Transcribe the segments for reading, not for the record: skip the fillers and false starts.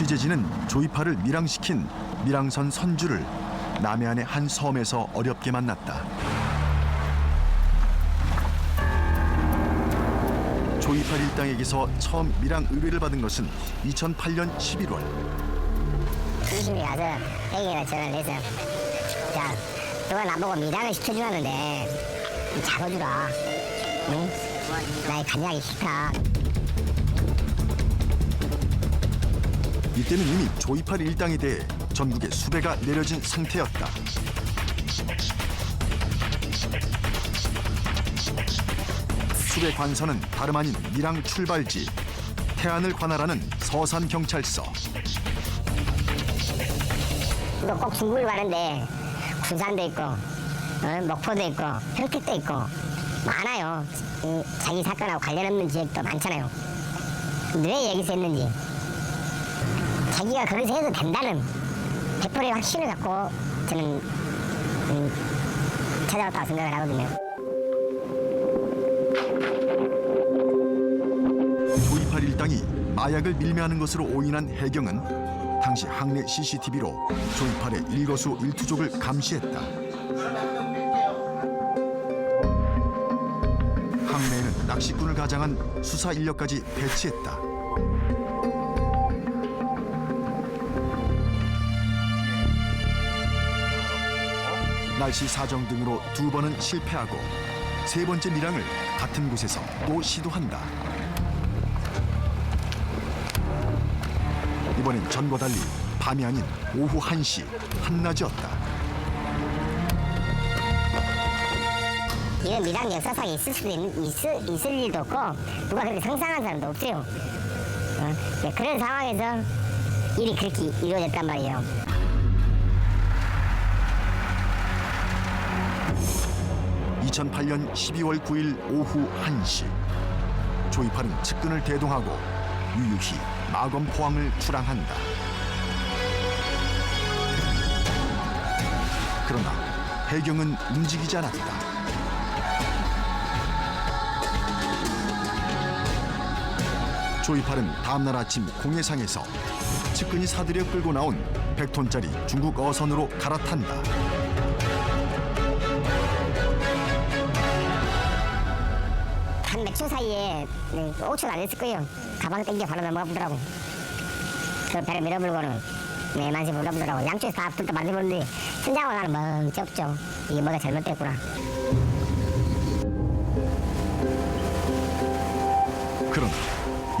취재진은 조이파를 밀항시킨 밀항선 선주를 남해안의 한 섬에서 어렵게 만났다. 조이팔 일당에게서 처음 밀항 의뢰를 받은 것은 2008년 11월. 중심이 가서 애기가 전화를 해서 자, 너가 나보고 밀항을 시켜주었는데 잡아주라. 응? 나 간이하기 싫다. 이때는 이미 조이팔 일당에 대해 전국에 수배가 내려진 상태였다. 수배 관선은 다름 아닌 밀항 출발지 태안을 관할하는 서산경찰서. 이거 꼭 중국을 가는데 군산도 있고 목포도 있고 평택도 있고 많아요. 자기 사건하고 관련 없는 지역도 많잖아요. 왜 여기서 했는지 자기가 거기서 해도 된다는 100%의 확신을 갖고 저는 찾아왔다고 생각을 하거든요. 조이팔 일당이 마약을 밀매하는 것으로 오인한 해경은 당시 항내 CCTV로 조이팔의 일거수일투족을 감시했다. 항내에는 낚시꾼을 가장한 수사 인력까지 배치했다. 날씨 사정 등으로 2번은 실패하고 3번째 밀항을 같은 곳에서 또 시도한다. 이번엔 전과 달리 밤이 아닌 오후 1시 한낮이었다. 이건 밀항 역사상에 있을 일도 없고 누가 그렇게 상상한 사람도 없어요. 그런 상황에서 일이 그렇게 이루어졌단 말이에요. 2008년 12월 9일 오후 1시 조이팔은 측근을 대동하고 유유히 마검 포항을 출항한다. 그러나 해경은 움직이지 않았다. 조이팔은 다음날 아침 공해상에서 측근이 사들여 끌고 나온 100톤짜리 중국 어선으로 갈아탄다. 한 몇 초 사이에 5초 안 됐을 거예요. 가방 땡겨 바로 넘어가보더라고. 그 배를 밀어불고는 만시 물어보더라고. 양쪽에서 다 불도 만져보는데 천장으로 나는 멍 쩍쩍. 이게 뭐가 잘못됐구나. 그러나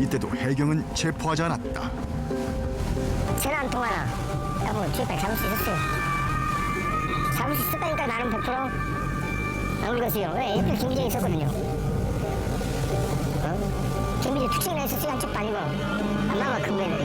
이때도 해경은 체포하지 않았다. 전화 한 통 하나. 여보, 조이팔 잡을 수 있었어요. 잡을 수 있었다니까 나는 100%. 안 그랬어요. 왜? 옆에 김기정이 있었거든요. 김기정 특징이나 있었어요. 한쪽도 아니고. 안 나와, 큰 애들이.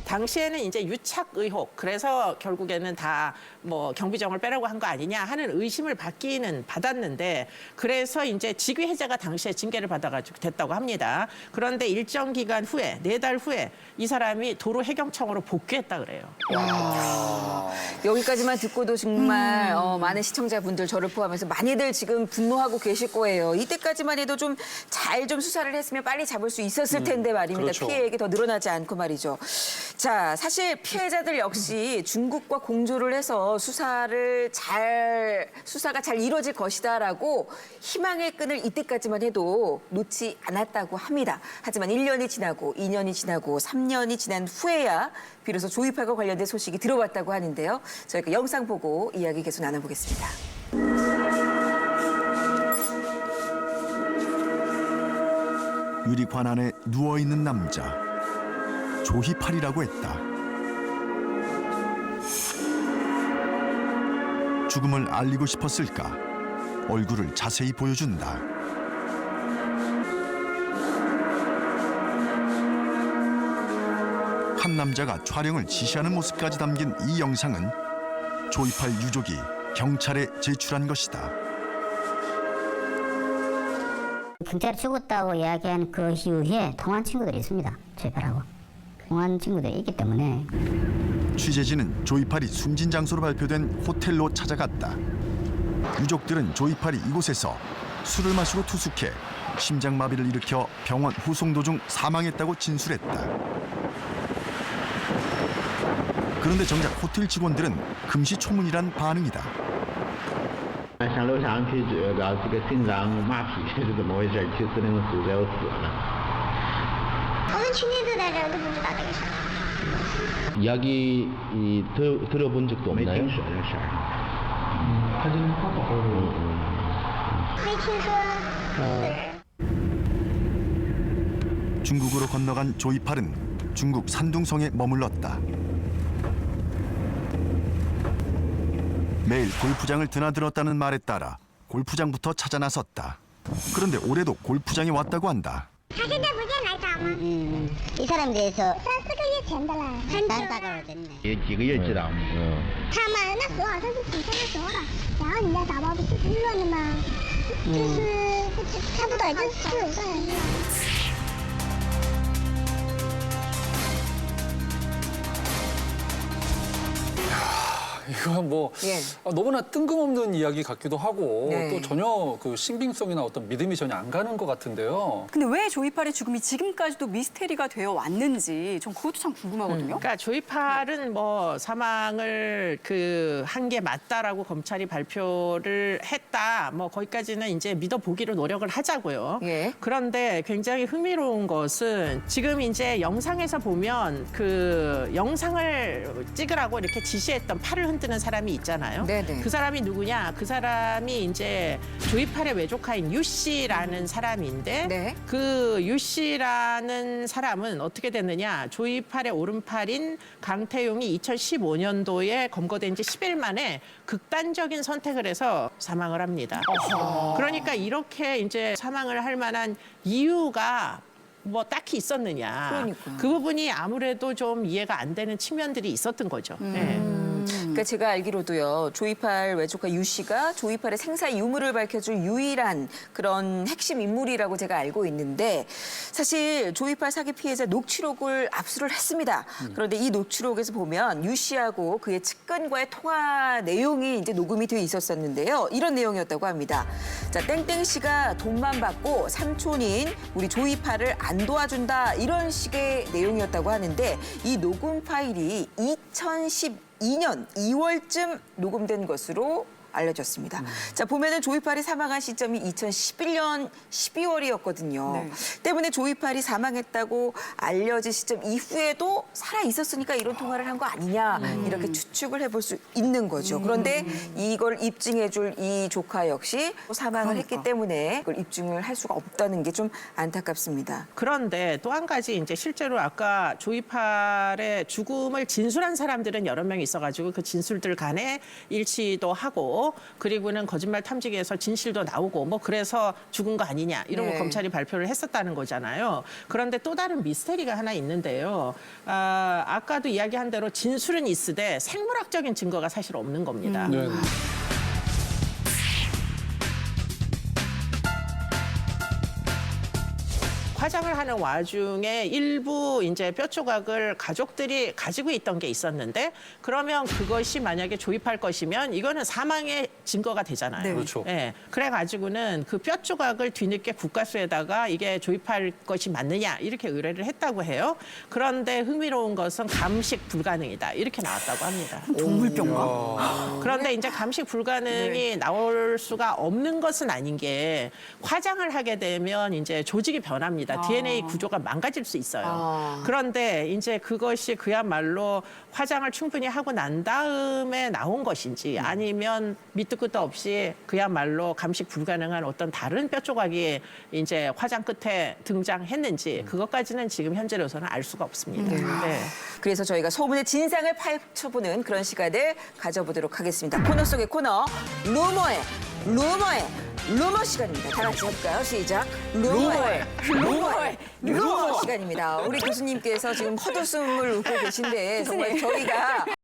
당시에는 이제 유착 의혹, 그래서 결국에는 다 뭐 경비정을 빼라고 한 거 아니냐 하는 의심을 받았는데, 그래서 이제 직위 해제가 당시에 징계를 받아가지고 됐다고 합니다. 그런데 일정 기간 후에, 4달 후에 이 사람이 도로 해경청으로 복귀했다 그래요. 여기까지만 듣고도 정말 많은 시청자분들 저를 포함해서 많이들 지금 분노하고 계실 거예요. 이때까지만 해도 좀 잘 좀 수사를 했으면 빨리 잡을 수 있었을 텐데 말입니다. 그렇죠. 피해액이 더 늘어나지 않고 말이죠. 자, 사실 피해자들 역시 중국과 공조를 해서 수사가 잘 이루어질 것이다라고 희망의 끈을 이때까지만 해도 놓지 않았다고 합니다. 하지만 1년이 지나고 2년이 지나고 3년이 지난 후에야 비로소 조이팔과 관련된 소식이 들어왔다고 하는데요. 저희가 영상 보고 이야기 계속 나눠보겠습니다. 유리관 안에 누워있는 남자. 조희팔이라고 했다. 죽음을 알리고 싶었을까? 얼굴을 자세히 보여준다. 한 남자가 촬영을 지시하는 모습까지 담긴 이 영상은 조이팔 유족이 경찰에 제출한 것이다. 경찰이 죽었다고 이야기한 그 이후에 통화한 친구들이 있습니다. 조이팔하고. 통화한 친구들이 있기 때문에. 취재진은 조이팔이 숨진 장소로 발표된 호텔로 찾아갔다. 유족들은 조이팔이 이곳에서 술을 마시고 투숙해 심장마비를 일으켜 병원 후송 도중 사망했다고 진술했다. 그런데 정작 호텔 직원들은 금시초문이란 반응이다. 上楼上去这个心脏马屁是怎么回事？去4零4就死了。我们去年都在这儿都不知道这个事儿。 이야기 들어본 적도 没 없나요? 听说这事儿。没听说。 중국으로 건너간 조이팔은 중국 산둥성에 머물렀다. 매일 골프장을 드나들었다는 말에 따라 골프장부터 찾아 나섰다. 그런데 올해도 골프장에 왔다고 한다. 他现在不见来找吗？ 이 사람 대해서 3、4个月前的了，很久了。 됐네. 有几个月知道吗？他们那时候好像是几天的时候了，然后人家打包不是评论的吗？就是差不多也就4、5个人了。 이건 뭐 예. 너무나 뜬금없는 이야기 같기도 하고 네. 또 전혀 그 신빙성이나 어떤 믿음이 전혀 안 가는 것 같은데요. 근데 왜 조이팔의 죽음이 지금까지도 미스테리가 되어 왔는지 전 그것도 참 궁금하거든요. 그러니까 조이팔은 뭐 사망을 한 게 맞다라고 검찰이 발표를 했다. 뭐 거기까지는 이제 믿어보기로 노력을 하자고요. 예. 그런데 굉장히 흥미로운 것은 지금 이제 영상에서 보면 그 영상을 찍으라고 이렇게 지시했던 팔을 흔드는 사람이 있잖아요. 네네. 그 사람이 누구냐? 그 사람이 이제 조이팔의 외조카인 유 씨라는 사람인데 네. 그 유 씨라는 사람은 어떻게 됐느냐? 조이팔의 오른팔인 강태용이 2015년도에 검거된 지 10일 만에 극단적인 선택을 해서 사망을 합니다. 그러니까 이렇게 이제 사망을 할 만한 이유가 뭐 딱히 있었느냐. 그러니까요. 그 부분이 아무래도 좀 이해가 안 되는 측면들이 있었던 거죠. 네. 그러니까 제가 알기로도요. 조이팔 외조카 유 씨가 조이팔의 생사 유무를 밝혀줄 유일한 그런 핵심 인물이라고 제가 알고 있는데 사실 조이팔 사기 피해자 녹취록을 압수를 했습니다. 그런데 이 녹취록에서 보면 유 씨하고 그의 측근과의 통화 내용이 이제 녹음이 돼 있었었는데요. 이런 내용이었다고 합니다. 자, 땡땡 씨가 돈만 받고 삼촌인 우리 조이팔을 안 도와준다 이런 식의 내용이었다고 하는데 이 녹음 파일이 2012년 2월쯤 녹음된 것으로 알려졌습니다. 자, 보면은 조이팔이 사망한 시점이 2011년 12월이었거든요. 네. 때문에 조이팔이 사망했다고 알려진 시점 이후에도 살아 있었으니까 이런 통화를 한 거 아니냐 이렇게 추측을 해볼 수 있는 거죠. 그런데 이걸 입증해줄 이 조카 역시 사망을 했기 때문에 그걸 입증을 할 수가 없다는 게 좀 안타깝습니다. 그런데 또 한 가지 이제 실제로 아까 조이팔의 죽음을 진술한 사람들은 여러 명 있어가지고 그 진술들 간에 일치도 하고 그리고는 거짓말 탐지기에서 진실도 나오고 뭐 그래서 죽은 거 아니냐 이런 거 네. 검찰이 발표를 했었다는 거잖아요. 그런데 또 다른 미스테리가 하나 있는데요. 아까도 이야기한 대로 진술은 있으되 생물학적인 증거가 사실 없는 겁니다. 네. 화장을 하는 와중에 일부 이제 뼈 조각을 가족들이 가지고 있던 게 있었는데 그러면 그것이 만약에 조이팔 것이면 이거는 사망의 증거가 되잖아요. 네. 그렇죠. 예. 그래가지고는 그 뼈 조각을 뒤늦게 국가수에다가 이게 조이팔 것이 맞느냐 이렇게 의뢰를 했다고 해요. 그런데 흥미로운 것은 감식 불가능이다 이렇게 나왔다고 합니다. 동물병가? 그런데 이제 감식 불가능이 나올 수가 없는 것은 아닌 게 화장을 하게 되면 이제 조직이 변합니다. DNA 구조가 망가질 수 있어요. 그런데 이제 그것이 그야말로 화장을 충분히 하고 난 다음에 나온 것인지 아니면 밑도 끝도 없이 그야말로 감식 불가능한 어떤 다른 뼈 조각이 이제 화장 끝에 등장했는지 그것까지는 지금 현재로서는 알 수가 없습니다. 네. 그래서 저희가 소문의 진상을 파헤쳐보는 그런 시간을 가져보도록 하겠습니다. 코너 속의 코너, 루머의 루머 시간입니다. 다 같이 해볼까요? 시작. 루머 시간입니다. 우리 교수님께서 지금 헛웃음을 웃고 계신데 정말 저희가